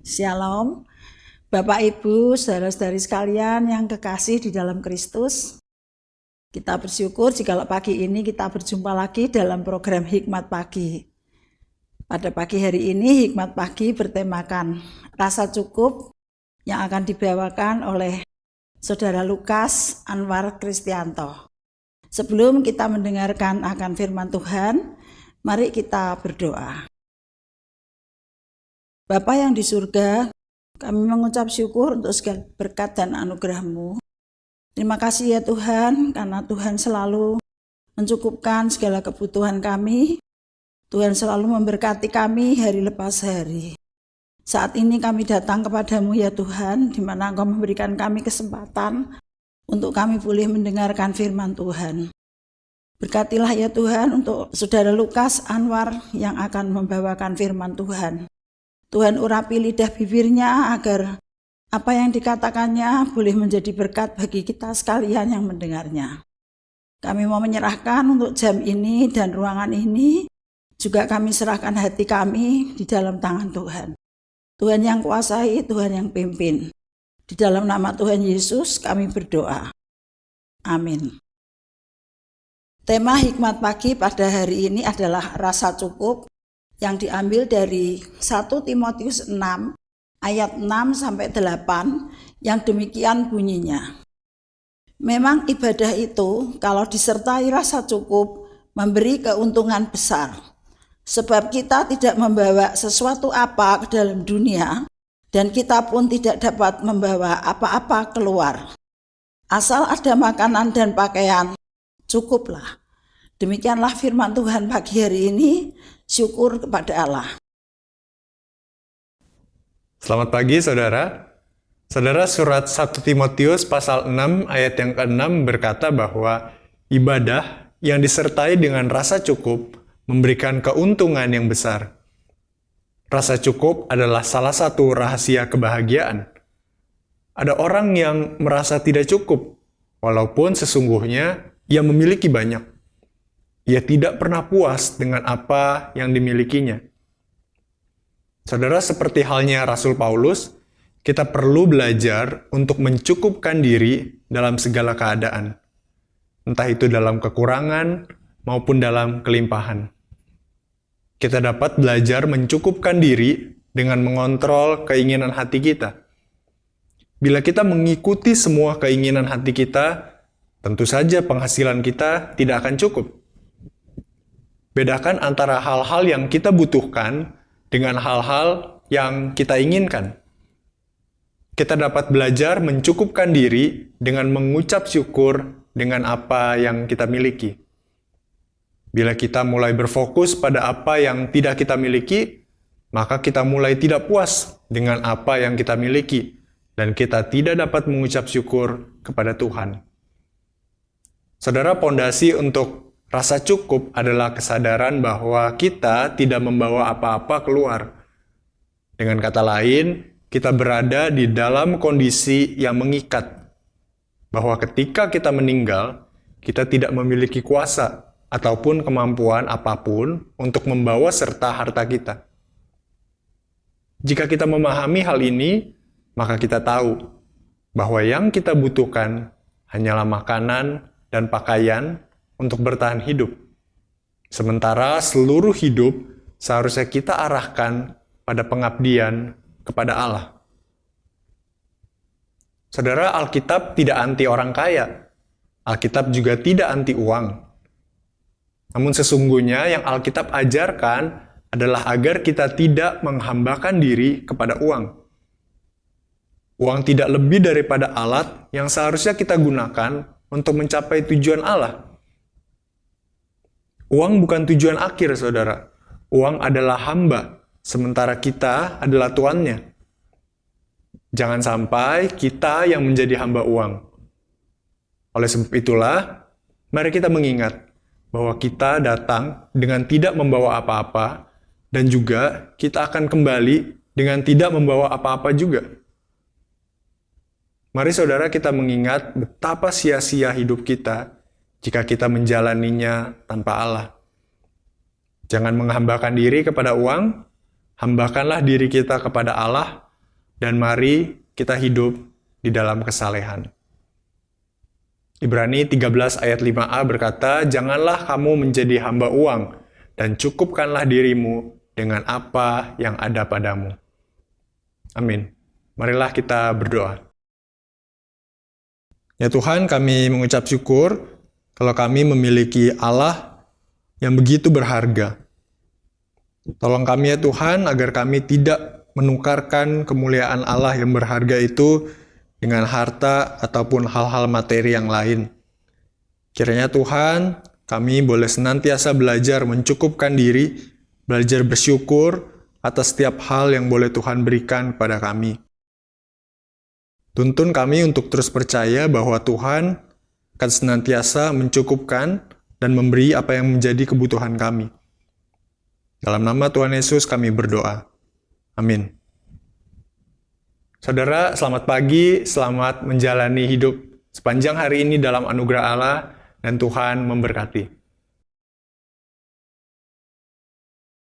Shalom, Bapak Ibu, saudara-saudari sekalian yang kekasih di dalam Kristus. Kita bersyukur jika pagi ini kita berjumpa lagi dalam program Hikmat Pagi. Pada pagi hari ini Hikmat Pagi bertemakan rasa cukup yang akan dibawakan oleh Saudara Lukas Anwar Kristianto. Sebelum kita mendengarkan akan firman Tuhan, mari kita berdoa. Bapa yang di surga, kami mengucap syukur untuk segala berkat dan anugerah-Mu. Terima kasih ya Tuhan, karena Tuhan selalu mencukupkan segala kebutuhan kami. Tuhan selalu memberkati kami hari lepas hari. Saat ini kami datang kepadamu ya Tuhan, di mana Engkau memberikan kami kesempatan untuk kami boleh mendengarkan firman Tuhan. Berkatilah ya Tuhan untuk Saudara Lukas Anwar yang akan membawakan firman Tuhan. Tuhan urapi lidah bibirnya agar apa yang dikatakannya boleh menjadi berkat bagi kita sekalian yang mendengarnya. Kami mau menyerahkan untuk jam ini dan ruangan ini, juga kami serahkan hati kami di dalam tangan Tuhan. Tuhan yang kuasai, Tuhan yang pimpin. Di dalam nama Tuhan Yesus kami berdoa. Amin. Tema Hikmat Pagi pada hari ini adalah rasa cukup, yang diambil dari 1 Timotius 6 ayat 6-8 yang demikian bunyinya. Memang ibadah itu kalau disertai rasa cukup memberi keuntungan besar, sebab kita tidak membawa sesuatu apa ke dalam dunia dan kita pun tidak dapat membawa apa-apa keluar. Asal ada makanan dan pakaian, cukuplah. Demikianlah firman Tuhan pagi hari ini. Syukur kepada Allah. Selamat pagi saudara. Saudara, surat 1 Timotius pasal 6 ayat yang ke-6 berkata bahwa ibadah yang disertai dengan rasa cukup memberikan keuntungan yang besar. Rasa cukup adalah salah satu rahasia kebahagiaan. Ada orang yang merasa tidak cukup, walaupun sesungguhnya ia memiliki banyak. Ia tidak pernah puas dengan apa yang dimilikinya. Saudara, seperti halnya Rasul Paulus, kita perlu belajar untuk mencukupkan diri dalam segala keadaan, entah itu dalam kekurangan maupun dalam kelimpahan. Kita dapat belajar mencukupkan diri dengan mengontrol keinginan hati kita. Bila kita mengikuti semua keinginan hati kita, tentu saja penghasilan kita tidak akan cukup. Bedakan antara hal-hal yang kita butuhkan dengan hal-hal yang kita inginkan. Kita dapat belajar mencukupkan diri dengan mengucap syukur dengan apa yang kita miliki. Bila kita mulai berfokus pada apa yang tidak kita miliki, maka kita mulai tidak puas dengan apa yang kita miliki, dan kita tidak dapat mengucap syukur kepada Tuhan. Saudara, pondasi untuk rasa cukup adalah kesadaran bahwa kita tidak membawa apa-apa keluar. Dengan kata lain, kita berada di dalam kondisi yang mengikat. Bahwa ketika kita meninggal, kita tidak memiliki kuasa ataupun kemampuan apapun untuk membawa serta harta kita. Jika kita memahami hal ini, maka kita tahu bahwa yang kita butuhkan hanyalah makanan dan pakaian untuk bertahan hidup. Sementara seluruh hidup seharusnya kita arahkan pada pengabdian kepada Allah. Saudara, Alkitab tidak anti orang kaya. Alkitab juga tidak anti uang. Namun sesungguhnya yang Alkitab ajarkan adalah agar kita tidak menghambakan diri kepada uang. Uang tidak lebih daripada alat yang seharusnya kita gunakan untuk mencapai tujuan Allah. Uang bukan tujuan akhir, saudara. Uang adalah hamba, sementara kita adalah tuannya. Jangan sampai kita yang menjadi hamba uang. Oleh sebab itulah, mari kita mengingat bahwa kita datang dengan tidak membawa apa-apa, dan juga kita akan kembali dengan tidak membawa apa-apa juga. Mari saudara kita mengingat betapa sia-sia hidup kita jika kita menjalaninya tanpa Allah. Jangan menghambakan diri kepada uang, hambakanlah diri kita kepada Allah, dan mari kita hidup di dalam kesalehan. Ibrani 13 ayat 5a berkata, "Janganlah kamu menjadi hamba uang, dan cukupkanlah dirimu dengan apa yang ada padamu." Amin. Marilah kita berdoa. Ya Tuhan, kami mengucap syukur kalau kami memiliki Allah yang begitu berharga. Tolong kami ya Tuhan, agar kami tidak menukarkan kemuliaan Allah yang berharga itu dengan harta ataupun hal-hal materi yang lain. Kiranya Tuhan, kami boleh senantiasa belajar mencukupkan diri, belajar bersyukur atas setiap hal yang boleh Tuhan berikan kepada kami. Tuntun kami untuk terus percaya bahwa Tuhan akan senantiasa mencukupkan dan memberi apa yang menjadi kebutuhan kami. Dalam nama Tuhan Yesus kami berdoa. Amin. Saudara, selamat pagi, selamat menjalani hidup sepanjang hari ini dalam anugerah Allah, dan Tuhan memberkati.